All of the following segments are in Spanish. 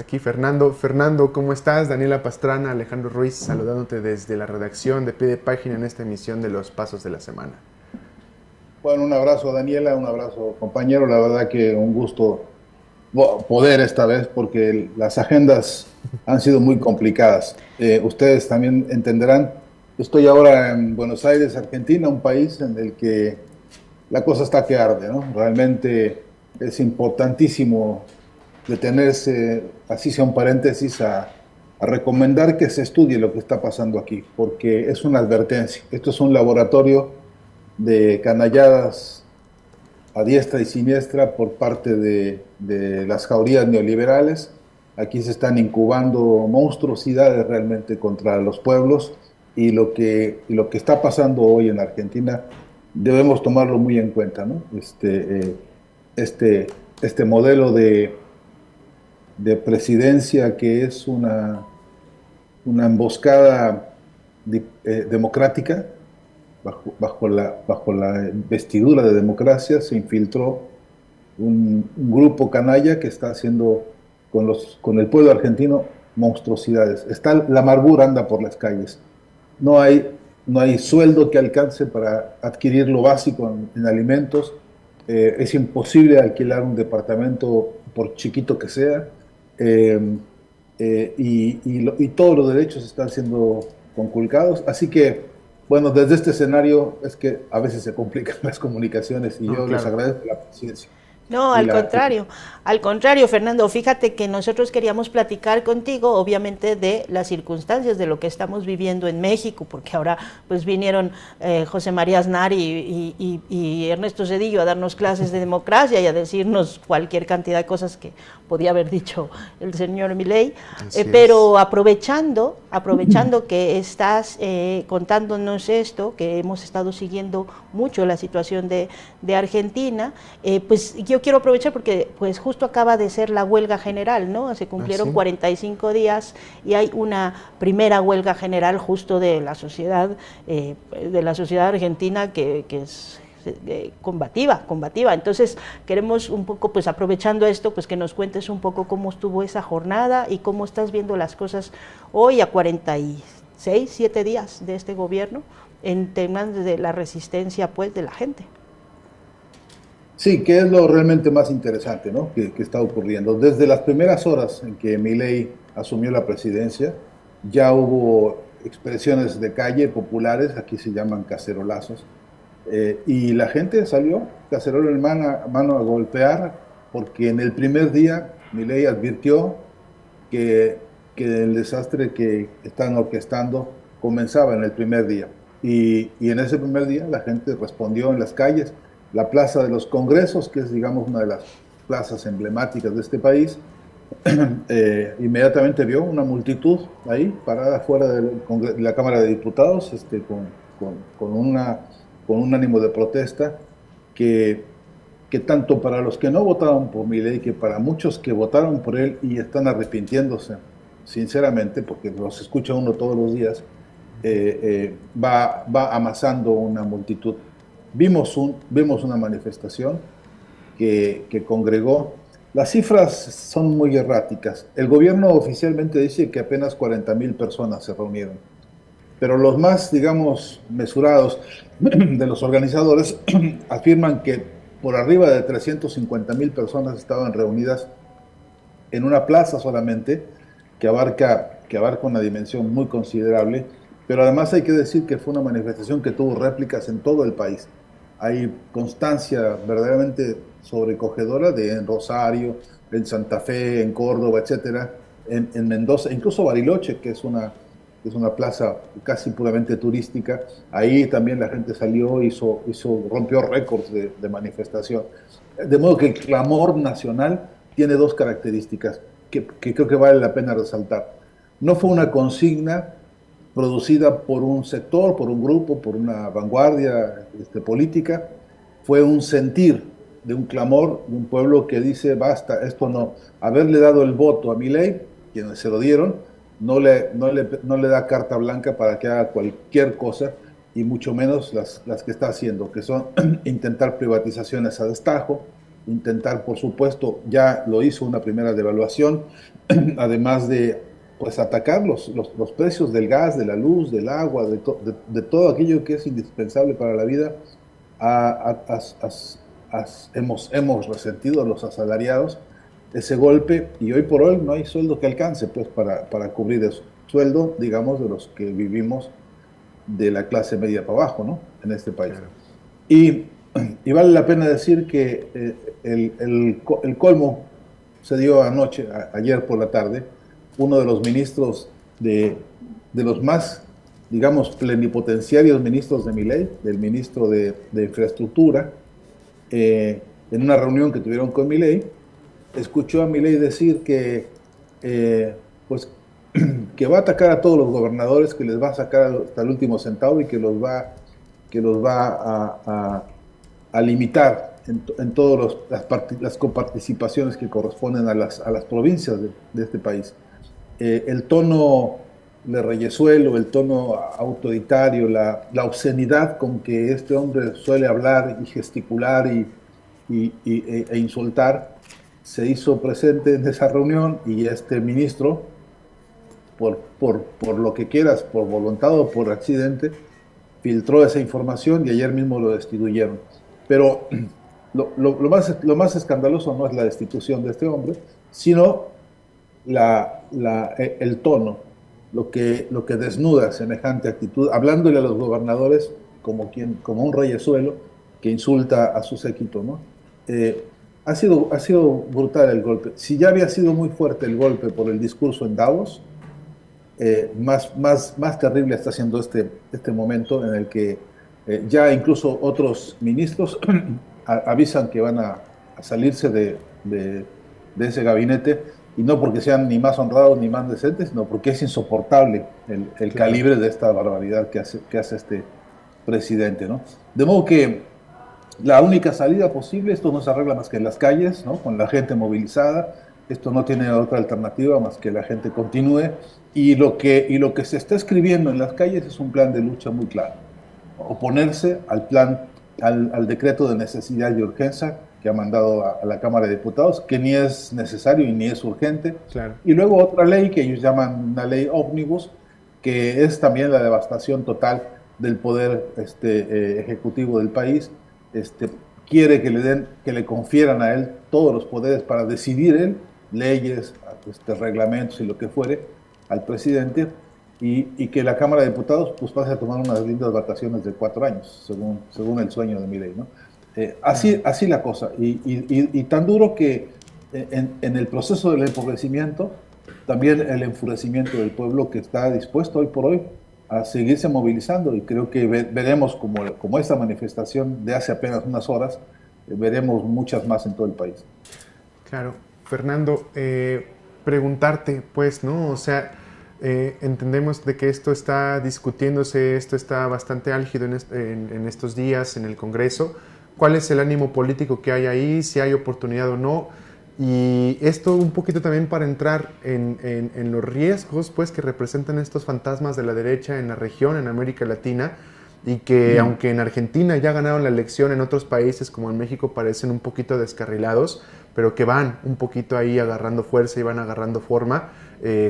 aquí Fernando. Fernando, ¿cómo estás? Daniela Pastrana, Alejandro Ruiz, saludándote desde la redacción de Pie de Página en esta emisión de Los Pasos de la Semana. Bueno, un abrazo Daniela, un abrazo compañero, la verdad que un gusto poder esta vez porque las agendas han sido muy complicadas. Ustedes también entenderán, estoy ahora en Buenos Aires, Argentina, un país en el que la cosa está que arde, ¿no? Realmente es importantísimo detenerse, así sea un paréntesis, a recomendar que se estudie lo que está pasando aquí, porque es una advertencia. Esto es un laboratorio de canalladas a diestra y siniestra por parte de las jaurías neoliberales. Aquí se están incubando monstruosidades realmente contra los pueblos y lo que está pasando hoy en Argentina debemos tomarlo muy en cuenta, ¿no? Este modelo de presidencia que es una emboscada democrática, bajo la vestidura de democracia, se infiltró un grupo canalla que está haciendo con el pueblo argentino monstruosidades. La amargura anda por las calles. No hay, no hay sueldo que alcance para adquirir lo básico en alimentos. Es imposible alquilar un departamento por chiquito que sea. Eh, y todos los derechos están siendo conculcados. Así que, bueno, desde este escenario es que a veces se complican las comunicaciones y No, yo les claro. agradezco la paciencia. No, Y la, al contrario, Fernando, fíjate que nosotros queríamos platicar contigo, obviamente, de las circunstancias de lo que estamos viviendo en México, porque ahora pues vinieron José María Aznar y Ernesto Zedillo a darnos clases de democracia y a decirnos cualquier cantidad de cosas que podía haber dicho el señor Milei, pero aprovechando que estás contándonos esto, que hemos estado siguiendo mucho la situación de Argentina, pues yo quiero aprovechar porque pues justo acaba de ser la huelga general, ¿no? Se cumplieron 45 días y hay una primera huelga general justo de la sociedad argentina que es combativa. Entonces queremos un poco, pues aprovechando esto, pues que nos cuentes un poco cómo estuvo esa jornada y cómo estás viendo las cosas hoy a 46, 7 días de este gobierno en temas de la resistencia pues de la gente. sí, que es lo realmente más interesante, ¿no? que está ocurriendo. Desde las primeras horas en que Milei asumió la presidencia, ya hubo expresiones de calle populares, aquí se llaman cacerolazos, y la gente salió, cacerola en mano a golpear, porque en el primer día Milei advirtió que el desastre que están orquestando comenzaba en el primer día. Y en ese primer día la gente respondió en las calles. La Plaza de los Congresos, que es, digamos, una de las plazas emblemáticas de este país, inmediatamente vio una multitud ahí parada fuera de la Cámara de Diputados, con un ánimo de protesta que, que tanto para los que no votaron por Milei, que para muchos que votaron por él y están arrepintiéndose, sinceramente, porque los escucha uno todos los días, va amasando una multitud. Vimos una manifestación que congregó. Las cifras son muy erráticas. El gobierno oficialmente dice que apenas 40,000 personas se reunieron, pero los más, digamos, mesurados de los organizadores afirman que por arriba de 350,000 personas estaban reunidas en una plaza solamente, que abarca una dimensión muy considerable, pero además hay que decir que fue una manifestación que tuvo réplicas en todo el país. Hay constancia verdaderamente sobrecogedora en Rosario, en Santa Fe, en Córdoba, etcétera, en Mendoza, incluso Bariloche, que es una plaza casi puramente turística. Ahí también la gente salió, rompió récords de manifestación. De modo que el clamor nacional tiene dos características que creo que vale la pena resaltar. No fue una consigna producida por un sector, por un grupo, por una vanguardia política, fue un sentir de un clamor de un pueblo que dice, basta, esto no. Haberle dado el voto a Milei, quienes se lo dieron, no le da carta blanca para que haga cualquier cosa, y mucho menos las que está haciendo, que son intentar privatizaciones a destajo, intentar, por supuesto, ya lo hizo una primera devaluación, además de pues atacar los precios del gas, de la luz, del agua, de todo aquello que es indispensable para la vida. Hemos resentido a los asalariados ese golpe, y hoy por hoy no hay sueldo que alcance pues para cubrir eso. Sueldo, digamos, de los que vivimos de la clase media para abajo, ¿no? En este país. Claro. Y vale la pena decir que el colmo se dio ayer por la tarde. Uno de los ministros de los más, digamos, plenipotenciarios ministros de Milei, del ministro de Infraestructura, en una reunión que tuvieron con Milei, escuchó a Milei decir que, pues, que va a atacar a todos los gobernadores, que les va a sacar hasta el último centavo y que los va a limitar en todas las coparticipaciones que corresponden a las provincias de este país. El tono de reyesuelo, el tono autoritario, la obscenidad con que este hombre suele hablar y gesticular e insultar, se hizo presente en esa reunión, y este ministro, por lo que quieras, por voluntad o por accidente, filtró esa información y ayer mismo lo destituyeron. Pero lo más escandaloso no es la destitución de este hombre, sino el tono, lo que desnuda semejante actitud, hablándole a los gobernadores como un reyesuelo que insulta a su séquito, ¿no? Ha sido brutal el golpe. Si ya había sido muy fuerte el golpe por el discurso en Davos, más terrible está siendo este momento en el que ya incluso otros ministros avisan que van a salirse de ese gabinete, y no porque sean ni más honrados ni más decentes, sino porque es insoportable el calibre de esta barbaridad que hace este presidente, ¿no? De modo que la única salida posible, esto no se arregla más que en las calles, ¿no? Con la gente movilizada. Esto no tiene otra alternativa más que la gente continúe, y lo que se está escribiendo en las calles es un plan de lucha muy claro: oponerse al decreto de necesidad y urgencia que ha mandado a la Cámara de Diputados, que ni es necesario y ni es urgente. Claro. Y luego otra ley que ellos llaman una ley ómnibus, que es también la devastación total del poder ejecutivo del país. Quiere que le confieran a él todos los poderes para decidir él, leyes, reglamentos y lo que fuere, al presidente, y que la Cámara de Diputados pues pase a tomar unas lindas vacaciones de 4 años, según el sueño de Milei, ¿no? Así la cosa, y tan duro que en el proceso del empobrecimiento, también el enfurecimiento del pueblo, que está dispuesto hoy por hoy a seguirse movilizando, y creo que veremos como esta manifestación de hace apenas unas horas, veremos muchas más en todo el país. Claro. Fernando, preguntarte, pues, ¿no? O sea, entendemos de que esto está discutiéndose, esto está bastante álgido en estos días en el Congreso. ¿Cuál es el ánimo político que hay ahí? Si hay oportunidad o no. Y esto un poquito también para entrar en los riesgos, pues, que representan estos fantasmas de la derecha en la región, en América Latina, y que aunque en Argentina ya ganaron la elección, en otros países como en México parecen un poquito descarrilados, pero que van un poquito ahí agarrando fuerza y van agarrando forma,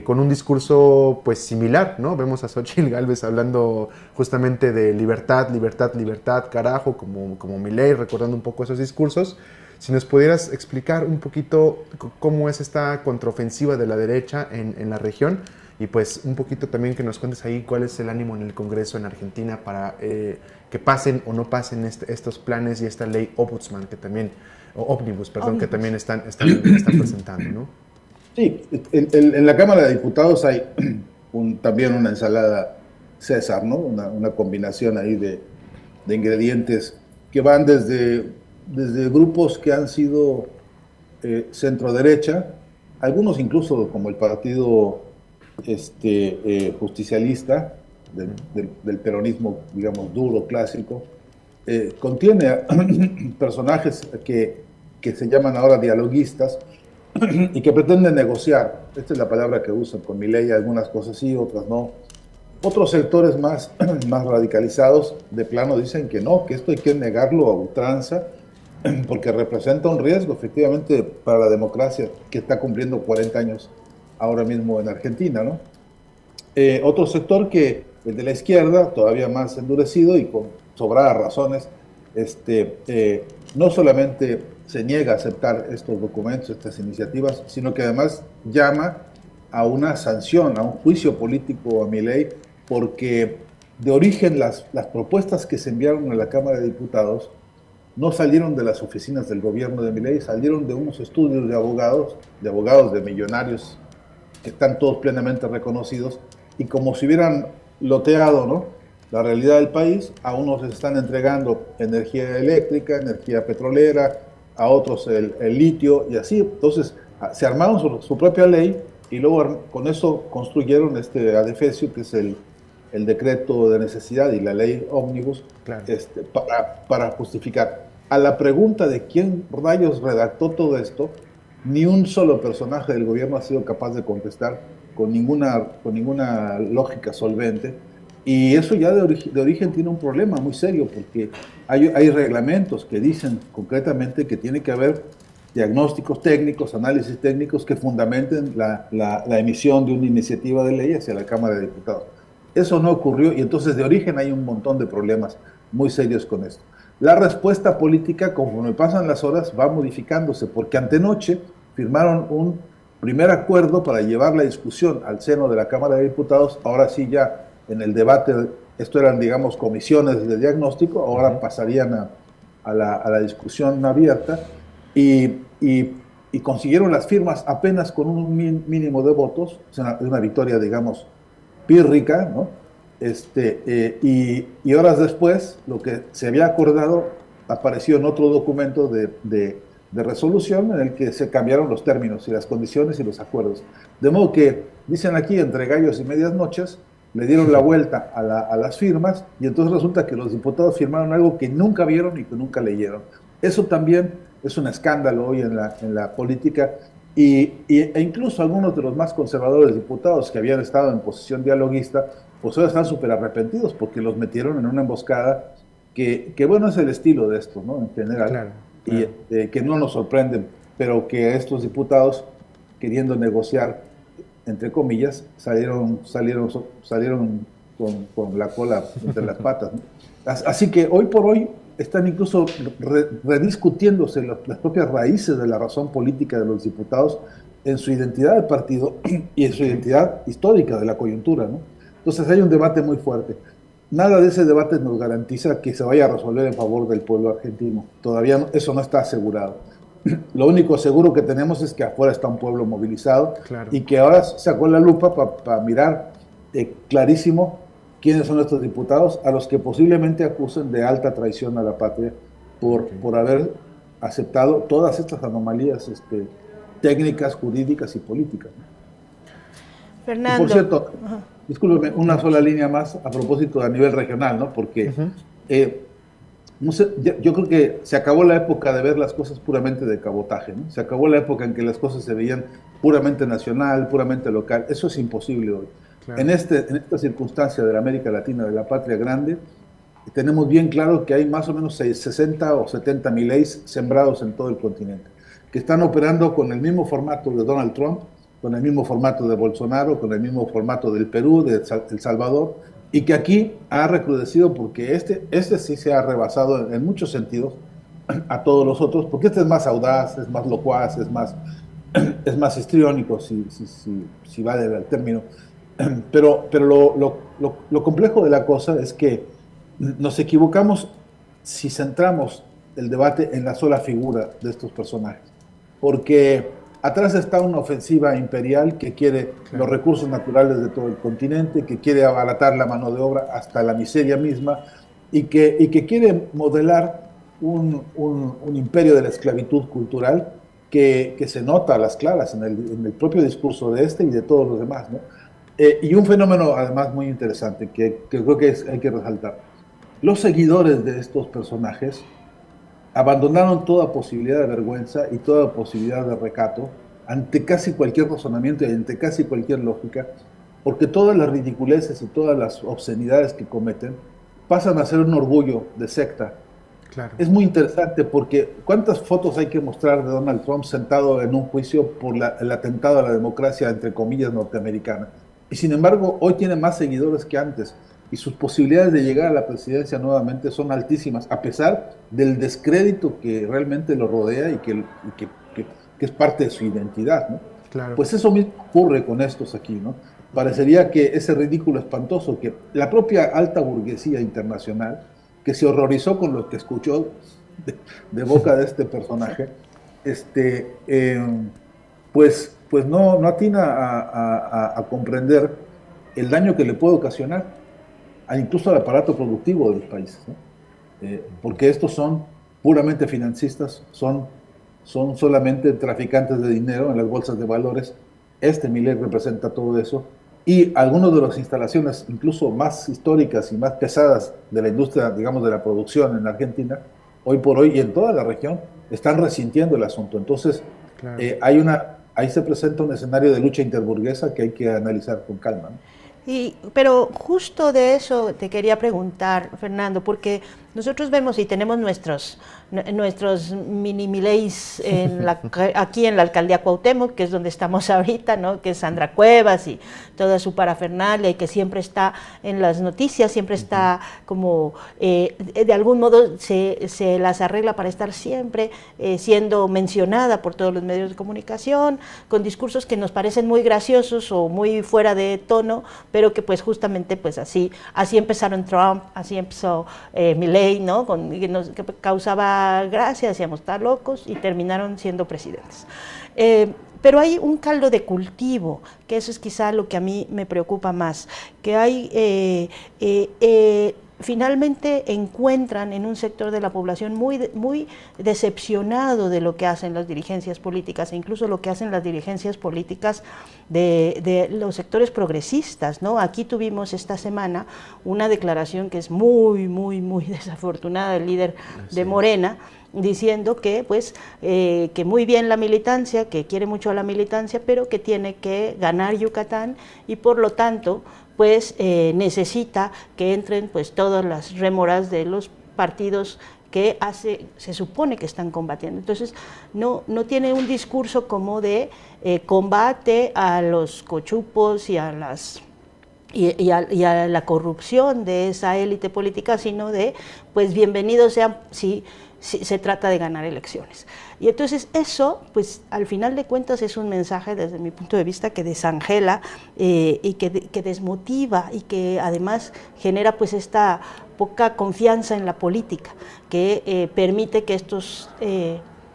con un discurso pues similar, ¿no? Vemos a Xóchitl Gálvez hablando justamente de libertad, libertad, libertad, carajo, como Milei, recordando un poco esos discursos. Si nos pudieras explicar un poquito cómo es esta contraofensiva de la derecha en la región, y pues un poquito también que nos cuentes ahí cuál es el ánimo en el Congreso en Argentina para que pasen o no pasen estos planes y esta ley Ombudsman que también, Ómnibus, perdón, que también están presentando, ¿no? Sí, en la Cámara de Diputados hay también una ensalada César, ¿no? Una combinación ahí de ingredientes que van desde grupos que han sido centro-derecha, algunos incluso como el partido justicialista del peronismo, digamos, duro, clásico, contiene personajes que se llaman ahora dialoguistas y que pretenden negociar. Esta es la palabra que usan con Milei, algunas cosas sí, otras no. Otros sectores más radicalizados de plano dicen que no, que esto hay que negarlo a ultranza, porque representa un riesgo efectivamente para la democracia que está cumpliendo 40 años ahora mismo en Argentina, ¿no? Otro sector que el de la izquierda, todavía más endurecido y con sobradas razones, no solamente se niega a aceptar estos documentos, estas iniciativas, sino que además llama a una sanción, a un juicio político a Milei, porque de origen las propuestas que se enviaron a la Cámara de Diputados no salieron de las oficinas del gobierno de Milei, salieron de unos estudios de abogados de millonarios que están todos plenamente reconocidos, y como si hubieran loteado, ¿no?, la realidad del país. A unos les están entregando energía eléctrica, energía petrolera, a otros el litio, y así. Entonces se armaron su propia ley, y luego con eso construyeron este adefesio, que es el decreto de necesidad y la ley ómnibus, Claro. para justificar. A la pregunta de quién rayos redactó todo esto, ni un solo personaje del gobierno ha sido capaz de contestar con ninguna lógica solvente. Y eso ya de origen tiene un problema muy serio, porque hay reglamentos que dicen concretamente que tiene que haber diagnósticos técnicos, análisis técnicos que fundamenten la emisión de una iniciativa de ley hacia la Cámara de Diputados. Eso no ocurrió, y entonces de origen hay un montón de problemas muy serios con esto. La respuesta política, conforme pasan las horas, va modificándose, porque antenoche firmaron un primer acuerdo para llevar la discusión al seno de la Cámara de Diputados. Ahora sí, ya en el debate, esto eran, digamos, comisiones de diagnóstico, ahora pasarían a la discusión abierta, y consiguieron las firmas apenas con un mínimo de votos. Es una victoria, digamos, pírrica, ¿no? Y horas después, lo que se había acordado apareció en otro documento de resolución, en el que se cambiaron los términos y las condiciones y los acuerdos. De modo que, dicen aquí, entre gallos y medias noches, le dieron la vuelta a las firmas, y entonces resulta que los diputados firmaron algo que nunca vieron y que nunca leyeron. Eso también es un escándalo hoy en la política, e incluso algunos de los más conservadores diputados que habían estado en posición dialoguista, pues ahora están súper arrepentidos, porque los metieron en una emboscada que bueno, es el estilo de esto, ¿no?, en general. Claro. Y que no nos sorprenden, pero que estos diputados, queriendo negociar, entre comillas, salieron con la cola entre las patas, ¿no? Así que hoy por hoy están incluso rediscutiéndose las propias raíces de la razón política de los diputados, en su identidad de partido y en su identidad histórica de la coyuntura, ¿no? Entonces hay un debate muy fuerte. Nada de ese debate nos garantiza que se vaya a resolver en favor del pueblo argentino. Todavía eso no está asegurado. Lo único seguro que tenemos es que afuera está un pueblo movilizado, Claro. y que ahora sacó la lupa para mirar clarísimo quiénes son estos diputados, a los que posiblemente acusen de alta traición a la patria por haber aceptado todas estas anomalías técnicas, jurídicas y políticas, ¿no? Fernando. Y por cierto, discúlpeme, una sola línea más a propósito a nivel regional, ¿no? Porque no sé, yo creo que se acabó la época de ver las cosas puramente de cabotaje, ¿no? Se acabó la época en que las cosas se veían puramente nacional, puramente local. Eso es imposible hoy. Claro. En esta circunstancia de la América Latina, de la patria grande, tenemos bien claro que hay más o menos 60 o 70 Mileis sembrados en todo el continente, que están operando con el mismo formato de Donald Trump, con el mismo formato de Bolsonaro, con el mismo formato del Perú, de El Salvador, y que aquí ha recrudecido, porque este sí se ha rebasado en muchos sentidos a todos los otros, porque este es más audaz, es más locuaz, es más histriónico, si vale el término. Pero lo complejo de la cosa es que nos equivocamos si centramos el debate en la sola figura de estos personajes, porque atrás está una ofensiva imperial que quiere los recursos naturales de todo el continente, que quiere abaratar la mano de obra hasta la miseria misma, y que quiere modelar un imperio de la esclavitud cultural que se nota a las claras en el propio discurso de y de todos los demás, ¿no? Y un fenómeno además muy interesante que creo que hay que resaltar. Los seguidores de estos personajes abandonaron toda posibilidad de vergüenza y toda posibilidad de recato ante casi cualquier razonamiento y ante casi cualquier lógica, porque todas las ridiculeces y todas las obscenidades que cometen pasan a ser un orgullo de secta Claro. Es muy interesante porque ¿cuántas fotos hay que mostrar de Donald Trump sentado en un juicio por el atentado a la democracia, entre comillas, norteamericana? Y sin embargo, hoy tiene más seguidores que antes y sus posibilidades de llegar a la presidencia nuevamente son altísimas, a pesar del descrédito que realmente lo rodea y que es parte de su identidad, ¿no? Claro. Pues eso mismo ocurre con estos aquí, ¿no? Parecería que ese ridículo espantoso que la propia alta burguesía internacional, que se horrorizó con lo que escuchó de boca de este personaje, este, eh, pues no atina a comprender el daño que le puede ocasionar incluso al aparato productivo de los países, ¿no? Porque estos son puramente financistas, son solamente traficantes de dinero en las bolsas de valores. Milei representa todo eso. Y algunas de las instalaciones, incluso más históricas y más pesadas de la industria, digamos, de la producción en Argentina, hoy por hoy y en toda la región, están resintiendo el asunto. Entonces, Claro. ahí se presenta un escenario de lucha interburguesa que hay que analizar con calma, ¿no? Pero justo de eso te quería preguntar, Fernando, porque nosotros vemos y tenemos nuestros mini Mileis aquí en la alcaldía Cuauhtémoc, que es donde estamos ahorita, ¿no? Que es Sandra Cuevas y toda su parafernalia y que siempre está en las noticias, siempre está como, de algún modo se las arregla para estar siempre siendo mencionada por todos los medios de comunicación, con discursos que nos parecen muy graciosos o muy fuera de tono, pero que pues justamente pues así empezaron Trump, así empezó Milei, ¿no? Que causaba gracia, decíamos, está locos, y terminaron siendo presidentes. Pero hay un caldo de cultivo, que eso es quizá lo que a mí me preocupa más, que hay finalmente encuentran en un sector de la población muy decepcionado de lo que hacen las dirigencias políticas, e incluso lo que hacen las dirigencias políticas de los sectores progresistas, ¿no? Aquí tuvimos esta semana una declaración que es muy desafortunada del líder de Morena, diciendo que pues que muy bien la militancia, que quiere mucho a la militancia, pero que tiene que ganar Yucatán y por lo tanto pues necesita que entren pues todas las rémoras de los partidos que se supone que están combatiendo. Entonces no tiene un discurso como de combate a los cochupos y a la corrupción de esa élite política, sino de pues bienvenidos sean si se trata de ganar elecciones. Y entonces eso, pues al final de cuentas es un mensaje desde mi punto de vista que desangela y que desmotiva y que además genera pues esta poca confianza en la política que permite que estos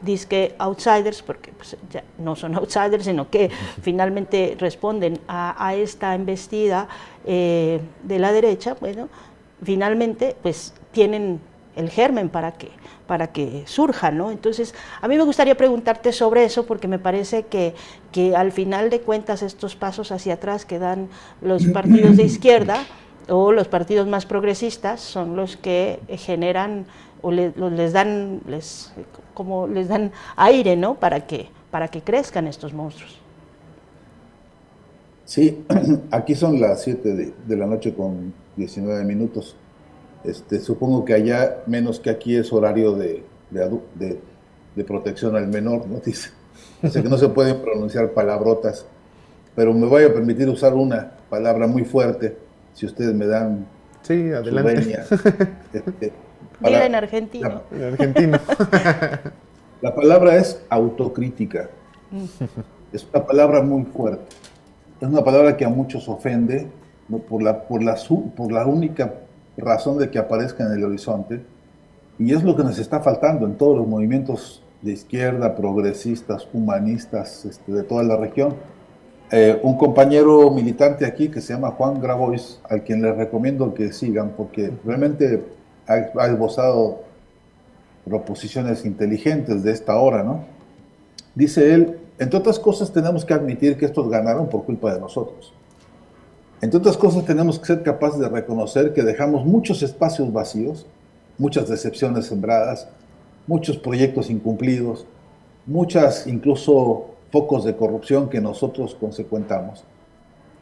disque outsiders, porque pues, ya no son outsiders, sino que finalmente responden a esta embestida de la derecha, bueno, finalmente pues tienen el germen para que surja, ¿no? Entonces, a mí me gustaría preguntarte sobre eso, porque me parece que al final de cuentas estos pasos hacia atrás que dan los partidos de izquierda o los partidos más progresistas son los que generan o les dan aire, ¿no? Para que crezcan estos monstruos. Sí, aquí son las 7 de la noche con 19 minutos. Supongo que allá, menos que aquí, es horario de protección al menor, ¿no? Dice que no se pueden pronunciar palabrotas, pero me voy a permitir usar una palabra muy fuerte, si ustedes me dan sí, adelante. Su venia. Dila en argentino. En argentino. La palabra es autocrítica. Es una palabra muy fuerte. Es una palabra que a muchos ofende, ¿no? por la única razón de que aparezca en el horizonte, y es lo que nos está faltando en todos los movimientos de izquierda, progresistas, humanistas, de toda la región. Un compañero militante aquí que se llama Juan Grabois, al quien les recomiendo que sigan, porque realmente ha esbozado proposiciones inteligentes de esta hora, ¿no? Dice él, entre otras cosas tenemos que admitir que estos ganaron por culpa de nosotros. Entre otras cosas, tenemos que ser capaces de reconocer que dejamos muchos espacios vacíos, muchas decepciones sembradas, muchos proyectos incumplidos, muchas incluso focos de corrupción que nosotros consecuentamos.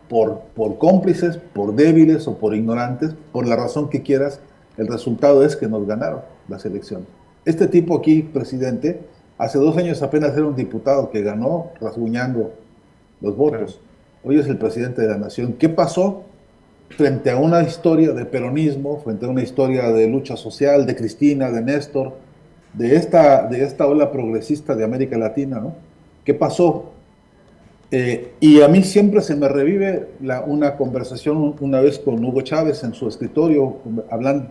Por cómplices, por débiles o por ignorantes, por la razón que quieras, el resultado es que nos ganaron. las elecciones. Este tipo aquí, presidente, hace 2 años apenas era un diputado que ganó rasguñando los votos. Claro. Hoy es el presidente de la nación. ¿Qué pasó? Frente a una historia de peronismo, frente a una historia de lucha social, de Cristina, de Néstor, de esta ola progresista de América Latina, ¿no? ¿Qué pasó? Y a mí siempre se me revive una conversación una vez con Hugo Chávez en su escritorio,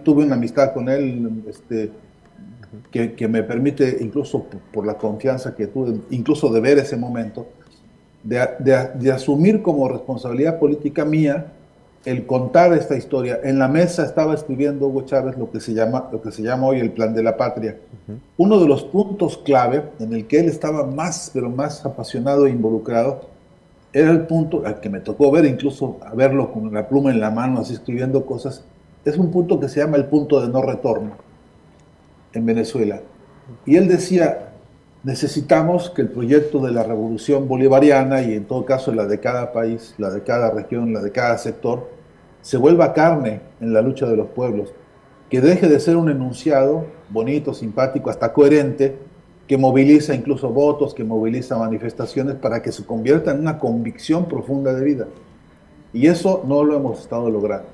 tuve una amistad con él, que me permite, incluso por la confianza que tuve, incluso de ver ese momento, de asumir como responsabilidad política mía el contar esta historia. En la mesa estaba escribiendo Hugo Chávez lo que se llama hoy el Plan de la Patria. Uno de los puntos clave en el que él estaba más, pero más apasionado e involucrado, era el punto al que me tocó ver, incluso a verlo con la pluma en la mano, así escribiendo cosas. Es un punto que se llama el punto de no retorno en Venezuela. Y él decía, necesitamos que el proyecto de la revolución bolivariana, y en todo caso la de cada país, la de cada región, la de cada sector, se vuelva carne en la lucha de los pueblos, que deje de ser un enunciado bonito, simpático, hasta coherente, que moviliza incluso votos, que moviliza manifestaciones, para que se convierta en una convicción profunda de vida. Y eso no lo hemos estado logrando.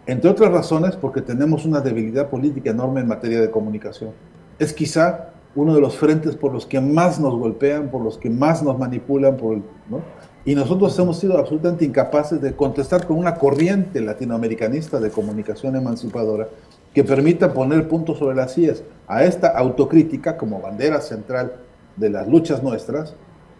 Entre otras razones, porque tenemos una debilidad política enorme en materia de comunicación. Es quizá uno de los frentes por los que más nos golpean, por los que más nos manipulan, ¿no? Y nosotros hemos sido absolutamente incapaces de contestar con una corriente latinoamericanista de comunicación emancipadora que permita poner puntos sobre las íes a esta autocrítica como bandera central de las luchas nuestras,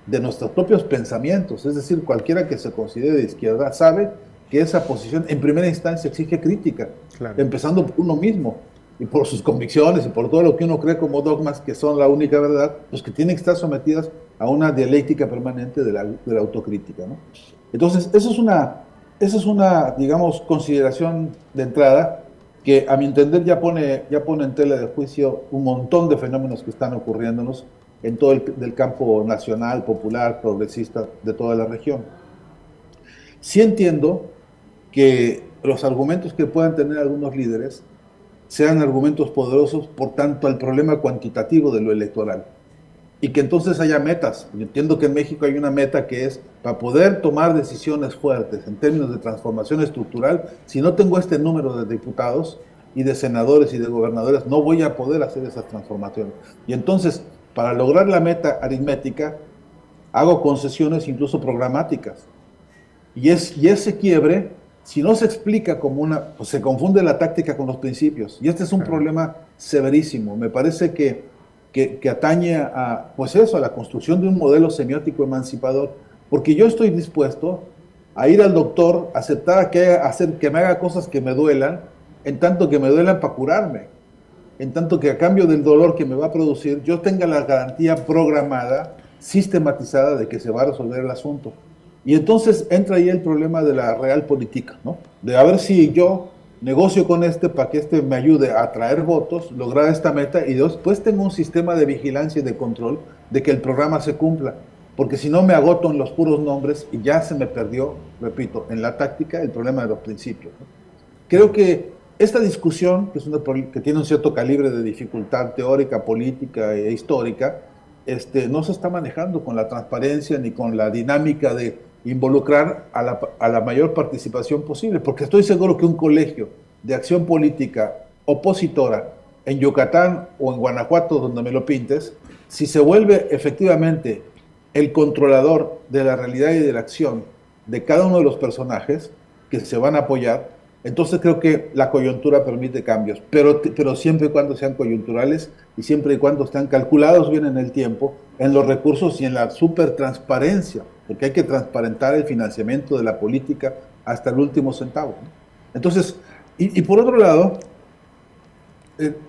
de nuestros propios pensamientos. Es decir, cualquiera que se considere de izquierda sabe que esa posición en primera instancia exige crítica, claro, empezando por uno mismo y por sus convicciones y por todo lo que uno cree como dogmas que son la única verdad, pues que tienen que estar sometidas a una dialéctica permanente de la autocrítica, ¿no? Entonces, esa es una, digamos, consideración de entrada que a mi entender ya pone en tela de juicio un montón de fenómenos que están ocurriéndonos en todo el campo nacional, popular, progresista de toda la región. Sí entiendo que los argumentos que puedan tener algunos líderes sean argumentos poderosos por tanto al problema cuantitativo de lo electoral, y que entonces haya metas. Yo entiendo que en México hay una meta que es, para poder tomar decisiones fuertes en términos de transformación estructural, si no tengo este número de diputados y de senadores y de gobernadores, no voy a poder hacer esas transformaciones. Y entonces, para lograr la meta aritmética, hago concesiones incluso programáticas. Y ese quiebre, si no se explica como pues se confunde la táctica con los principios. Y este es un problema severísimo. Me parece que atañe a la construcción de un modelo semiótico emancipador, porque yo estoy dispuesto a ir al doctor, aceptar que me haga cosas que me duelan, en tanto que me duelan para curarme, en tanto que a cambio del dolor que me va a producir, yo tenga la garantía programada, sistematizada, de que se va a resolver el asunto. Y entonces entra ahí el problema de la realpolitik, ¿no? De a ver si yo negocio con para que me ayude a traer votos, lograr esta meta, y después tengo un sistema de vigilancia y de control de que el programa se cumpla. Porque si no, me agoto en los puros nombres y ya se me perdió, repito, en la táctica el problema de los principios, ¿no? Creo que esta discusión, que tiene un cierto calibre de dificultad teórica, política e histórica, no se está manejando con la transparencia ni con la dinámica de involucrar a la mayor participación posible, porque estoy seguro que un colegio de acción política opositora en Yucatán o en Guanajuato, donde me lo pintes, si se vuelve efectivamente el controlador de la realidad y de la acción de cada uno de los personajes que se van a apoyar, entonces creo que la coyuntura permite cambios, pero siempre y cuando sean coyunturales y siempre y cuando estén calculados bien en el tiempo, en los recursos y en la supertransparencia, porque hay que transparentar el financiamiento de la política hasta el último centavo, ¿no? Entonces, y por otro lado,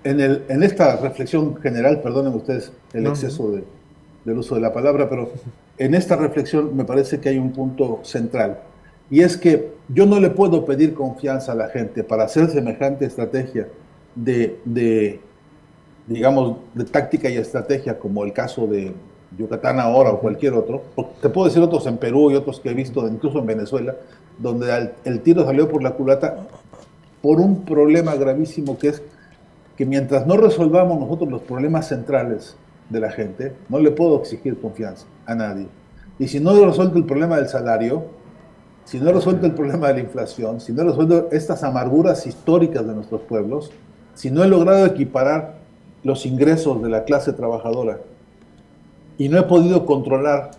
en esta reflexión general, perdonen ustedes el exceso del uso de la palabra, pero en esta reflexión me parece que hay un punto central, y es que yo no le puedo pedir confianza a la gente para hacer semejante estrategia digamos, de táctica y estrategia, como el caso de Yucatán ahora o cualquier otro. Te puedo decir otros en Perú y otros que he visto incluso en Venezuela, donde el tiro salió por la culata por un problema gravísimo que es que mientras no resolvamos nosotros los problemas centrales de la gente, no le puedo exigir confianza a nadie. Y si no he resuelto el problema del salario, si no he resuelto el problema de la inflación, si no he resuelto estas amarguras históricas de nuestros pueblos, si no he logrado equiparar los ingresos de la clase trabajadora y no he podido controlar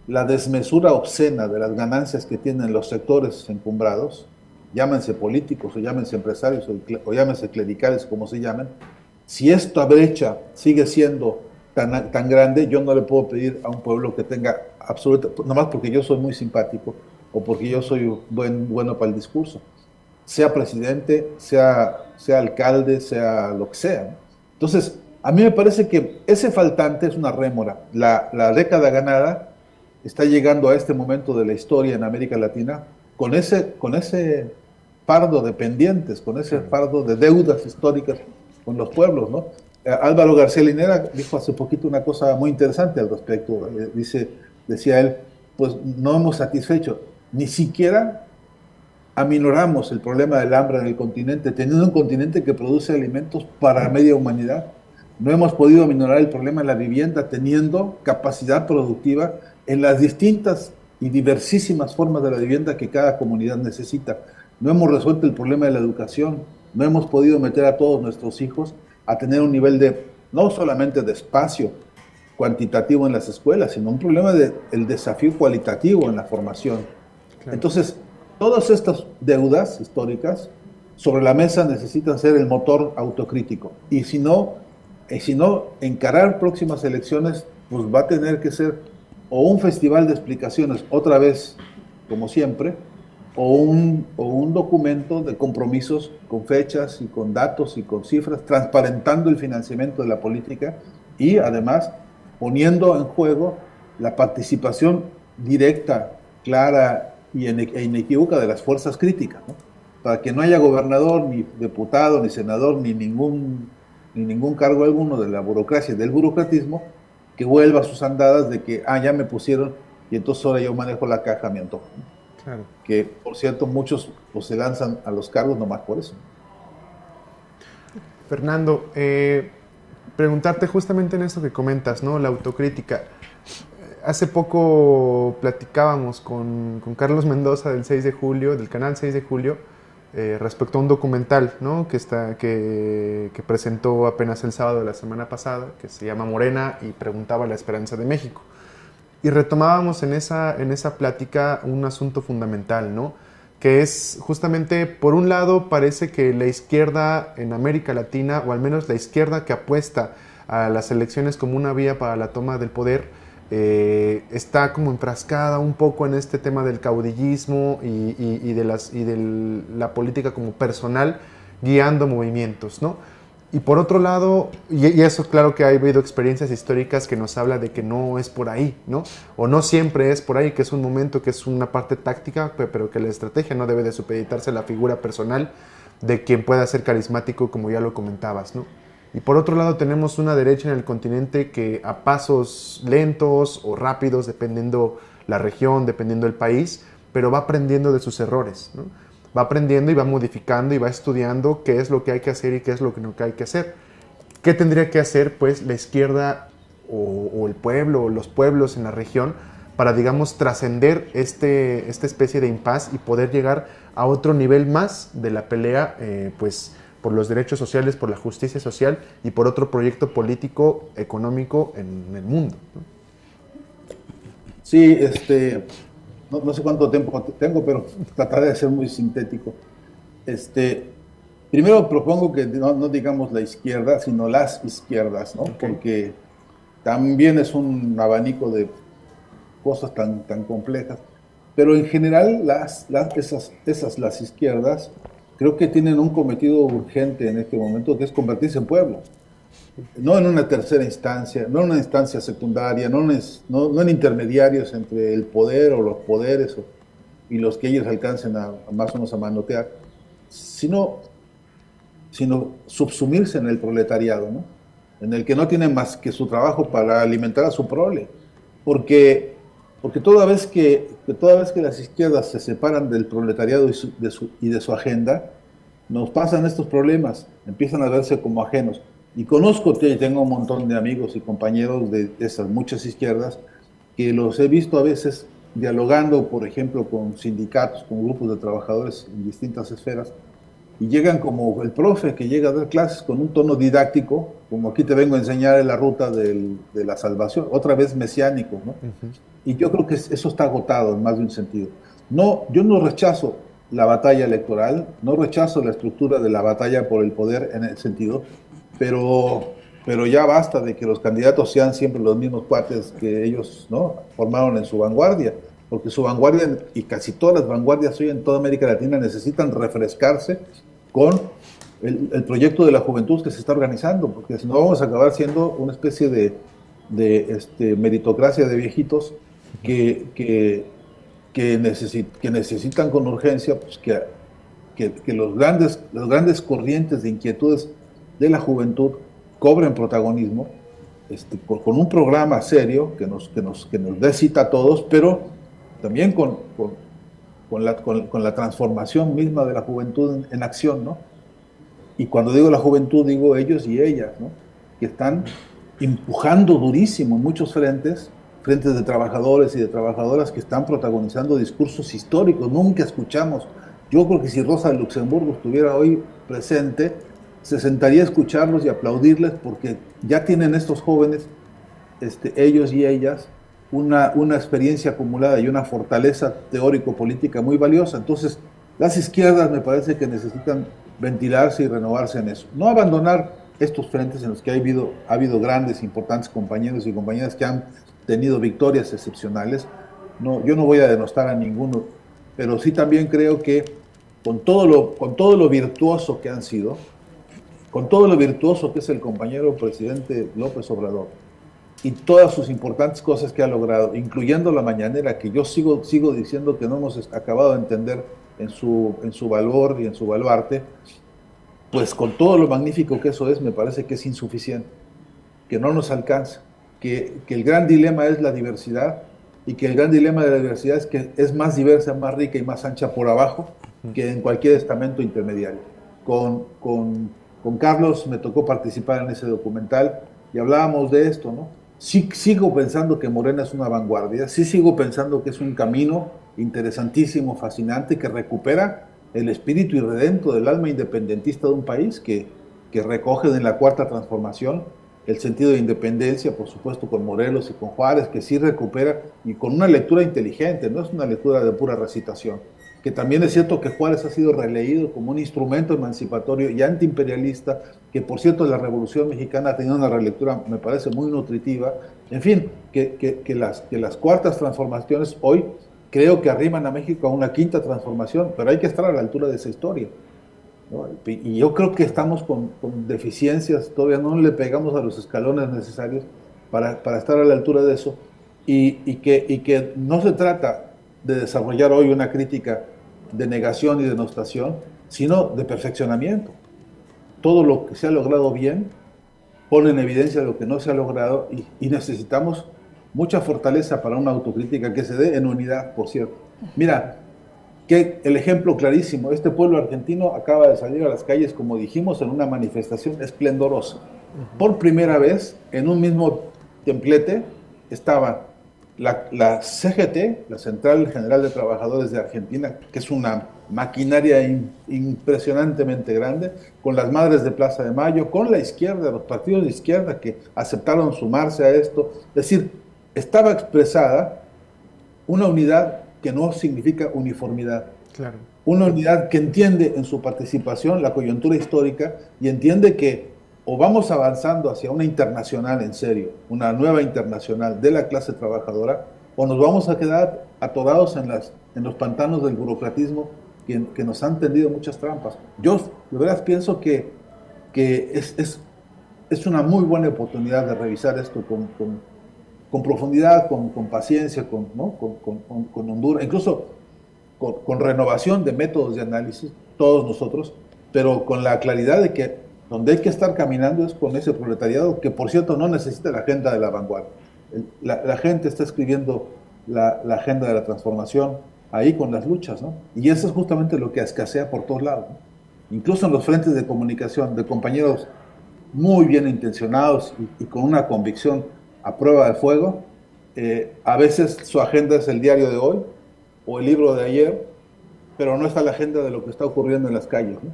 la desmesura obscena de las ganancias que tienen los sectores encumbrados, llámense políticos o llámense empresarios o llámense clericales, como se llamen, si esta brecha sigue siendo tan grande, yo no le puedo pedir a un pueblo que tenga absoluta, nomás porque yo soy muy simpático o porque yo soy bueno para el discurso, sea presidente, sea alcalde, sea lo que sea. Entonces, a mí me parece que ese faltante es una rémora. La década ganada está llegando a este momento de la historia en América Latina con ese fardo de pendientes, con ese fardo de deudas históricas con los pueblos, ¿no? Álvaro García Linera dijo hace poquito una cosa muy interesante al respecto. Decía él, pues no hemos satisfecho, ni siquiera aminoramos el problema del hambre en el continente, teniendo un continente que produce alimentos para media humanidad. No hemos podido aminorar el problema de la vivienda, teniendo capacidad productiva en las distintas y diversísimas formas de la vivienda que cada comunidad necesita. No hemos resuelto el problema de la educación, no hemos podido meter a todos nuestros hijos a tener un nivel de, no solamente de espacio cuantitativo en las escuelas, sino un problema del desafío cualitativo en la formación. Claro. Entonces, todas estas deudas históricas sobre la mesa necesitan ser el motor autocrítico. Y si no, encarar próximas elecciones, pues va a tener que ser o un festival de explicaciones, otra vez, como siempre, o un documento de compromisos con fechas y con datos y con cifras, transparentando el financiamiento de la política y además poniendo en juego la participación directa, clara e inequívoca de las fuerzas críticas, ¿no? Para que no haya gobernador, ni diputado, ni senador, ni ningún cargo alguno de la burocracia y del burocratismo que vuelva a sus andadas de que, ya me pusieron y entonces ahora yo manejo la caja a mi antojo. Claro. Que, por cierto, muchos pues, se lanzan a los cargos nomás por eso. Fernando, preguntarte justamente en esto que comentas, ¿no? La autocrítica. Hace poco platicábamos con Carlos Mendoza del 6 de julio, del canal 6 de julio, respecto a un documental, ¿no? que presentó apenas el sábado de la semana pasada, que se llama Morena y preguntaba la esperanza de México. Y retomábamos en esa plática un asunto fundamental, ¿no? Que es justamente, por un lado, parece que la izquierda en América Latina, o al menos la izquierda que apuesta a las elecciones como una vía para la toma del poder, está como enfrascada un poco en este tema del caudillismo y de la política como personal, guiando movimientos, ¿no? Y por otro lado, y eso claro que ha habido experiencias históricas que nos habla de que no es por ahí, ¿no? O no siempre es por ahí, que es un momento, que es una parte táctica, pero que la estrategia no debe de supeditarse a la figura personal de quien pueda ser carismático, como ya lo comentabas, ¿no? Y por otro lado tenemos una derecha en el continente que a pasos lentos o rápidos, dependiendo la región, dependiendo el país, pero va aprendiendo de sus errores, ¿no? Va aprendiendo y va modificando y va estudiando qué es lo que hay que hacer y qué es lo que no hay que hacer. ¿Qué tendría que hacer, pues, la izquierda o el pueblo o los pueblos en la región para, digamos, trascender esta especie de impas y poder llegar a otro nivel más de la pelea, pues, por los derechos sociales, por la justicia social y por otro proyecto político, económico en el mundo, ¿no? Sí, no sé cuánto tiempo tengo, pero trataré de ser muy sintético. Primero propongo que no digamos la izquierda, sino las izquierdas, ¿no? Okay. Porque también es un abanico de cosas tan complejas. Pero en general, las izquierdas, creo que tienen un cometido urgente en este momento, que es convertirse en pueblo. No en una tercera instancia, no en una instancia secundaria, no en intermediarios entre el poder o los poderes y los que ellos alcancen más o menos a manotear, sino subsumirse en el proletariado, ¿no? En el que no tiene más que su trabajo para alimentar a su prole. Porque toda vez que las izquierdas se separan del proletariado y de su agenda, nos pasan estos problemas, empiezan a verse como ajenos. Y tengo un montón de amigos y compañeros de esas muchas izquierdas que los he visto a veces dialogando, por ejemplo, con sindicatos, con grupos de trabajadores en distintas esferas, y llegan como el profe que llega a dar clases con un tono didáctico, como aquí te vengo a enseñar la ruta de la salvación, otra vez mesiánico, ¿no? Y yo creo que eso está agotado en más de un sentido. No, yo no rechazo la batalla electoral, no rechazo la estructura de la batalla por el poder en el sentido, pero ya basta de que los candidatos sean siempre los mismos cuates que ellos, ¿no?, formaron en su vanguardia, porque su vanguardia y casi todas las vanguardias hoy en toda América Latina necesitan refrescarse con el proyecto de la juventud que se está organizando, porque si no vamos a acabar siendo una especie de meritocracia de viejitos que necesitan con urgencia pues, que las grandes corrientes de inquietudes de la juventud cobren protagonismo, con un programa serio que nos dé cita a todos, pero también con la transformación misma de la juventud en acción, ¿no? Y cuando digo la juventud, digo ellos y ellas, ¿no?, que están empujando durísimo en muchos frentes de trabajadores y de trabajadoras que están protagonizando discursos históricos. Nunca escuchamos. Yo creo que si Rosa Luxemburgo estuviera hoy presente, se sentaría a escucharlos y aplaudirles, porque ya tienen estos jóvenes, ellos y ellas, una experiencia acumulada y una fortaleza teórico-política muy valiosa. Entonces, las izquierdas me parece que necesitan ventilarse y renovarse en eso. No abandonar estos frentes en los que ha habido grandes, importantes compañeros y compañeras que han tenido victorias excepcionales. No, yo no voy a denostar a ninguno, pero sí también creo que con todo lo virtuoso que han sido, con todo lo virtuoso que es el compañero presidente López Obrador, y todas sus importantes cosas que ha logrado, incluyendo la mañanera, que yo sigo diciendo que no hemos acabado de entender en su valor y en su baluarte, pues con todo lo magnífico que eso es, me parece que es insuficiente, que no nos alcanza, que el gran dilema es la diversidad, y que el gran dilema de la diversidad es que es más diversa, más rica y más ancha por abajo que en cualquier estamento intermediario. Con Carlos me tocó participar en ese documental y hablábamos de esto, ¿no? Sí, sigo pensando que Morena es una vanguardia, sí sigo pensando que es un camino interesantísimo, fascinante, que recupera el espíritu irredento del alma independentista de un país, que recoge en la Cuarta Transformación el sentido de independencia, por supuesto con Morelos y con Juárez, que sí recupera, y con una lectura inteligente, no es una lectura de pura recitación, que también es cierto que Juárez ha sido releído como un instrumento emancipatorio y antiimperialista, que por cierto la Revolución Mexicana ha tenido una relectura, me parece, muy nutritiva. En fin, que las cuartas transformaciones hoy creo que arriman a México a una quinta transformación, pero hay que estar a la altura de esa historia, ¿no? Y yo creo que estamos con deficiencias, todavía no le pegamos a los escalones necesarios para estar a la altura de eso, y que no se trata de desarrollar hoy una crítica de negación y denostación, sino de perfeccionamiento. Todo lo que se ha logrado bien pone en evidencia lo que no se ha logrado, y necesitamos mucha fortaleza para una autocrítica que se dé en unidad, por cierto. Mira, que el ejemplo clarísimo, este pueblo argentino acaba de salir a las calles, como dijimos, en una manifestación esplendorosa. Por primera vez, en un mismo templete, estaban la CGT, la Central General de Trabajadores de Argentina, que es una maquinaria impresionantemente grande, con las madres de Plaza de Mayo, con la izquierda, los partidos de izquierda que aceptaron sumarse a esto. Es decir, estaba expresada una unidad que no significa uniformidad. Claro. Una unidad que entiende en su participación la coyuntura histórica y entiende que o vamos avanzando hacia una internacional en serio, una nueva internacional de la clase trabajadora, o nos vamos a quedar atorados en los pantanos del burocratismo que nos han tendido muchas trampas. Yo de verdad pienso que es una muy buena oportunidad de revisar esto con profundidad, con paciencia, ¿no?, con hondura, incluso con renovación de métodos de análisis, todos nosotros, pero con la claridad de que donde hay que estar caminando es con ese proletariado, que por cierto no necesita la agenda de la vanguardia. La gente está escribiendo la agenda de la transformación ahí con las luchas, ¿no? Y eso es justamente lo que escasea por todos lados, ¿no? incluso en los frentes de comunicación, de compañeros muy bien intencionados y con una convicción a prueba de fuego, a veces su agenda es el diario de hoy o el libro de ayer, pero no está la agenda de lo que está ocurriendo en las calles, ¿no?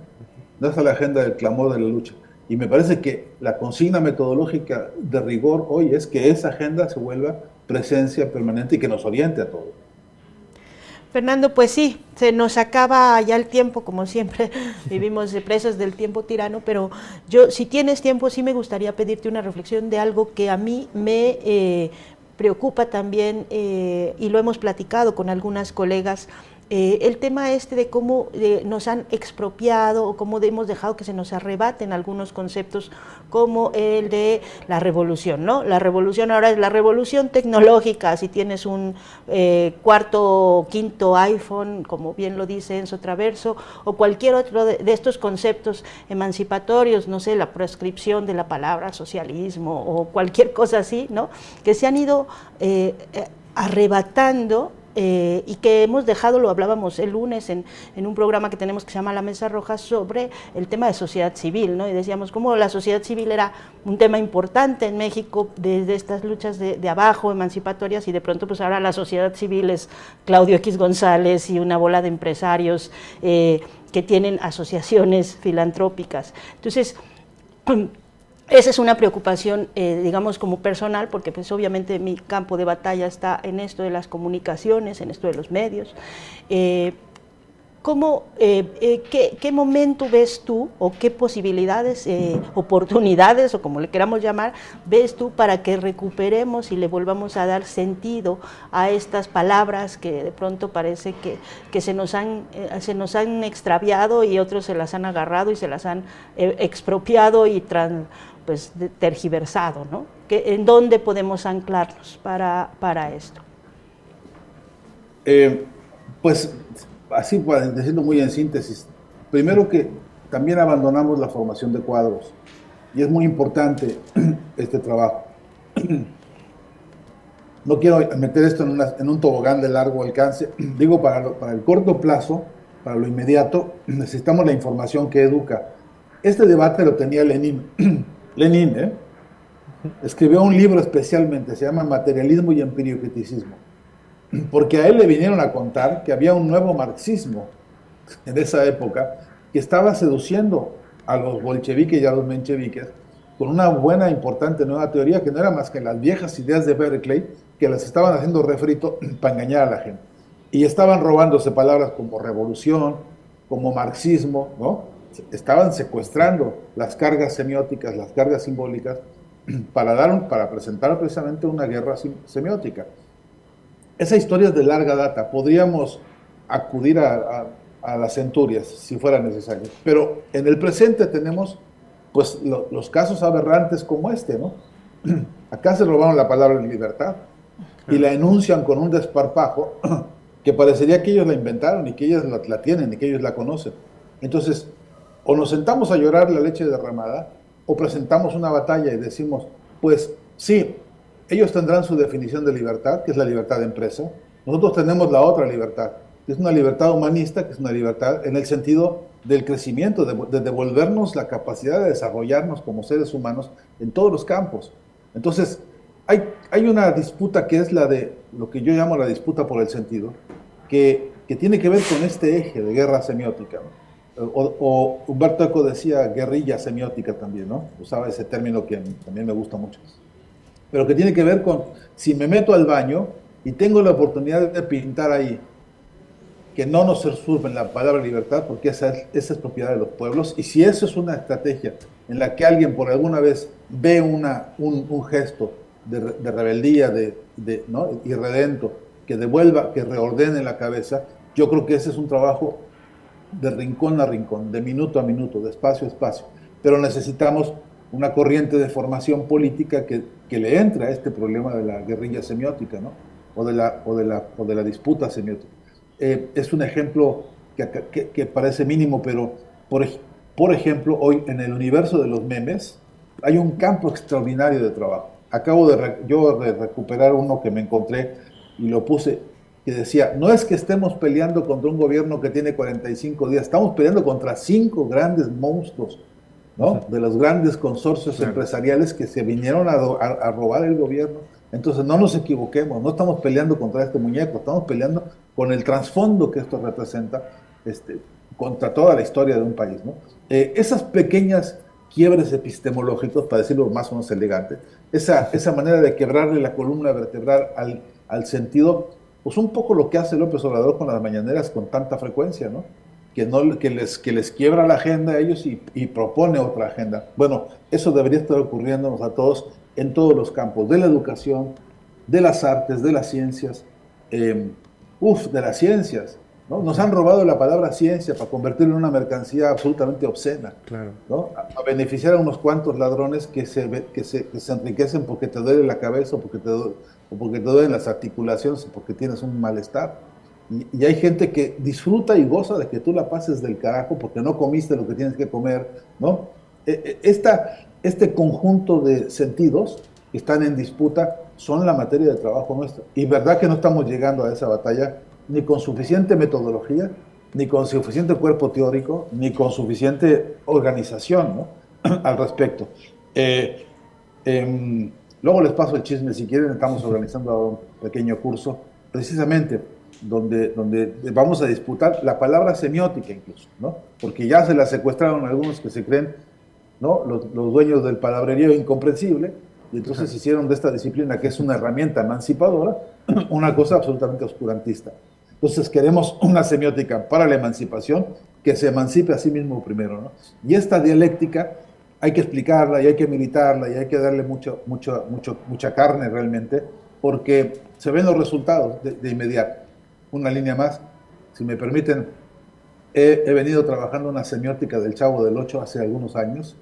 No está la agenda del clamor de la lucha. Y me parece que la consigna metodológica de rigor hoy es que esa agenda se vuelva presencia permanente y que nos oriente a todos. Fernando, pues sí, se nos acaba ya el tiempo, como siempre, vivimos presos del tiempo tirano, pero yo, si tienes tiempo, sí me gustaría pedirte una reflexión de algo que a mí me preocupa también, y lo hemos platicado con algunas colegas, el tema de cómo nos han expropiado o cómo hemos dejado que se nos arrebaten algunos conceptos como el de la revolución, ¿no? La revolución ahora es la revolución tecnológica, si tienes un cuarto o quinto iPhone, como bien lo dice Enzo Traverso, o cualquier otro de estos conceptos emancipatorios, no sé, la proscripción de la palabra socialismo o cualquier cosa así, ¿no? Que se han ido arrebatando. Y que hemos dejado, lo hablábamos el lunes en un programa que tenemos que se llama La Mesa Roja, sobre el tema de sociedad civil, ¿no? Y decíamos cómo la sociedad civil era un tema importante en México desde estas luchas de abajo, emancipatorias, y de pronto pues ahora la sociedad civil es Claudio X González y una bola de empresarios que tienen asociaciones filantrópicas. Entonces, esa es una preocupación, digamos, como personal, porque pues obviamente mi campo de batalla está en esto de las comunicaciones, en esto de los medios. ¿Qué momento ves tú, o qué posibilidades, oportunidades, o como le queramos llamar, ves tú para que recuperemos y le volvamos a dar sentido a estas palabras que de pronto parece que se nos han extraviado y otros se las han agarrado y se las han expropiado y tergiversado, ¿no? ¿En dónde podemos anclarnos para esto? Pues así, diciendo muy en síntesis, primero que también abandonamos la formación de cuadros y es muy importante este trabajo. No quiero meter esto en un tobogán de largo alcance, digo para el corto plazo, para lo inmediato, necesitamos la información que educa. Este debate lo tenía Lenin. Lenin escribió un libro especialmente, se llama Materialismo y Empiriocriticismo, porque a él le vinieron a contar que había un nuevo marxismo en esa época que estaba seduciendo a los bolcheviques y a los mencheviques con una buena, importante nueva teoría que no era más que las viejas ideas de Berkeley, que las estaban haciendo refrito para engañar a la gente. Y estaban robándose palabras como revolución, como marxismo, ¿no? Estaban secuestrando las cargas semióticas, las cargas simbólicas, para presentar precisamente una guerra semiótica. Esa historia es de larga data, podríamos acudir a las centurias si fuera necesario, pero en el presente tenemos pues los casos aberrantes como este, ¿no? Acá se robaron la palabra libertad y la enuncian con un desparpajo que parecería que ellos la inventaron y que ellos la tienen y que ellos la conocen. Entonces, o nos sentamos a llorar la leche derramada, o presentamos una batalla y decimos, pues sí, ellos tendrán su definición de libertad, que es la libertad de empresa. Nosotros tenemos la otra libertad, que es una libertad humanista, que es una libertad en el sentido del crecimiento, de devolvernos la capacidad de desarrollarnos como seres humanos en todos los campos. Entonces, hay una disputa que es la de lo que yo llamo la disputa por el sentido, que tiene que ver con este eje de guerra semiótica, ¿no? O Humberto Eco decía guerrilla semiótica también, ¿no? Usaba ese término que también me gusta mucho. Pero que tiene que ver con, si me meto al baño y tengo la oportunidad de pintar ahí, que no nos surfen la palabra libertad, porque esa es propiedad de los pueblos, y si eso es una estrategia en la que alguien por alguna vez ve un gesto de rebeldía, ¿no? irredento, que devuelva, que reordene la cabeza, yo creo que ese es un trabajo de rincón a rincón, de minuto a minuto, de espacio a espacio. Pero necesitamos una corriente de formación política que le entre a este problema de la guerrilla semiótica, ¿no? o de la disputa semiótica. Es un ejemplo que parece mínimo, pero por ejemplo, hoy en el universo de los memes hay un campo extraordinario de trabajo. Acabo de recuperar uno que me encontré y lo puse que decía, no es que estemos peleando contra un gobierno que tiene 45 días, estamos peleando contra 5 grandes monstruos, ¿no? De los grandes consorcios empresariales que se vinieron a robar el gobierno. Entonces no nos equivoquemos, no estamos peleando contra este muñeco, estamos peleando con el trasfondo que esto representa contra toda la historia de un país, ¿no? Esas pequeñas quiebres epistemológicos, para decirlo más o menos elegante, esa manera de quebrarle la columna vertebral al sentido, pues un poco lo que hace López Obrador con las mañaneras con tanta frecuencia, ¿no? Que les quiebra la agenda a ellos y propone otra agenda. Bueno, eso debería estar ocurriéndonos a todos en todos los campos, de la educación, de las artes, de las ciencias, de las ciencias, ¿no? Nos han robado la palabra ciencia para convertirla en una mercancía absolutamente obscena, claro, ¿no? A beneficiar a unos cuantos ladrones que se enriquecen porque te duele la cabeza o porque te duelen las articulaciones o porque tienes un malestar. Y hay gente que disfruta y goza de que tú la pases del carajo porque no comiste lo que tienes que comer, ¿no? Este conjunto de sentidos que están en disputa son la materia de trabajo nuestra. Y verdad que no estamos llegando a esa batalla ni con suficiente metodología, ni con suficiente cuerpo teórico, ni con suficiente organización, ¿no? Al respecto. Luego les paso el chisme si quieren. Estamos organizando ahora un pequeño curso precisamente donde vamos a disputar la palabra semiótica incluso, ¿no? Porque ya se la secuestraron algunos que se creen, ¿no? Los dueños del palabrerío incomprensible, y entonces hicieron de esta disciplina, que es una herramienta emancipadora, una cosa absolutamente oscurantista. Entonces queremos una semiótica para la emancipación que se emancipe a sí mismo primero, ¿no? Y esta dialéctica hay que explicarla y hay que militarla y hay que darle mucha carne realmente, porque se ven los resultados de inmediato. Una línea más, si me permiten, he venido trabajando una semiótica del Chavo del Ocho hace algunos años,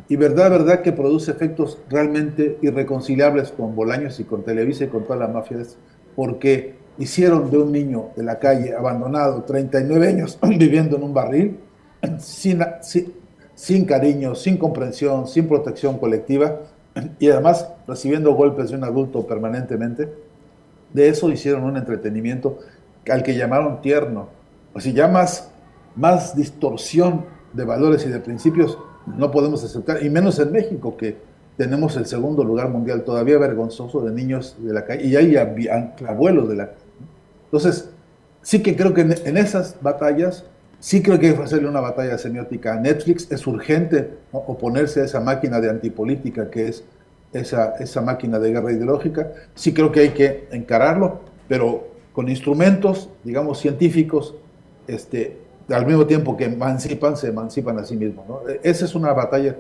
y verdad que produce efectos realmente irreconciliables con Bolaños y con Televisa y con toda la mafia, porque hicieron de un niño de la calle abandonado, 39 años, viviendo en un barril, sin cariño, sin comprensión, sin protección colectiva, y además recibiendo golpes de un adulto permanentemente. De eso hicieron un entretenimiento al que llamaron tierno. O sea, ya más distorsión de valores y de principios no podemos aceptar, y menos en México, que tenemos el segundo lugar mundial todavía vergonzoso de niños de la calle, y hay abuelos de la calle. Entonces, sí que creo que en esas batallas, sí creo que hay que hacerle una batalla semiótica a Netflix. Es urgente, ¿no?, oponerse a esa máquina de antipolítica que es esa máquina de guerra ideológica. Sí creo que hay que encararlo, pero con instrumentos, digamos, científicos, al mismo tiempo que se emancipan a sí mismos, ¿no? Esa es una batalla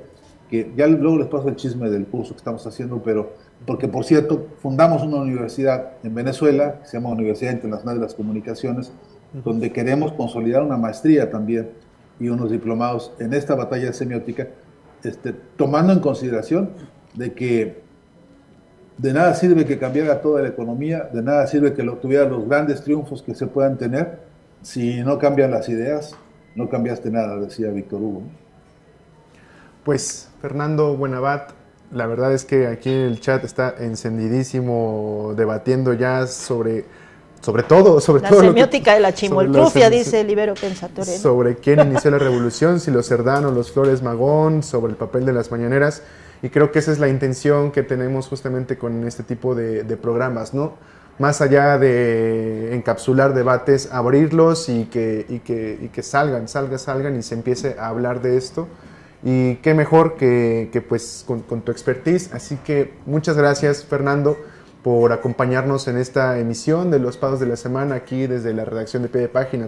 que ya luego les paso el chisme del curso que estamos haciendo, pero porque, por cierto, fundamos una universidad en Venezuela, que se llama Universidad Internacional de las Comunicaciones, donde queremos consolidar una maestría también y unos diplomados en esta batalla semiótica, tomando en consideración de que de nada sirve que cambiara toda la economía, de nada sirve que tuviera los grandes triunfos que se puedan tener, si no cambian las ideas, no cambiaste nada, decía Víctor Hugo. Pues Fernando Buenabat, la verdad es que aquí en el chat está encendidísimo debatiendo ya sobre todo la semiótica de la chimoltrufia, dice el Ibero Pensatore, ¿no? Sobre quién inició la revolución, si los Cerdán o los Flores Magón, sobre el papel de las mañaneras, y creo que esa es la intención que tenemos justamente con este tipo de programas, ¿no? Más allá de encapsular debates, abrirlos y que salgan y se empiece a hablar de esto. Y qué mejor que pues con tu expertise. Así que muchas gracias, Fernando, por acompañarnos en esta emisión de Los Pagos de la Semana aquí desde la redacción de Pie de Página.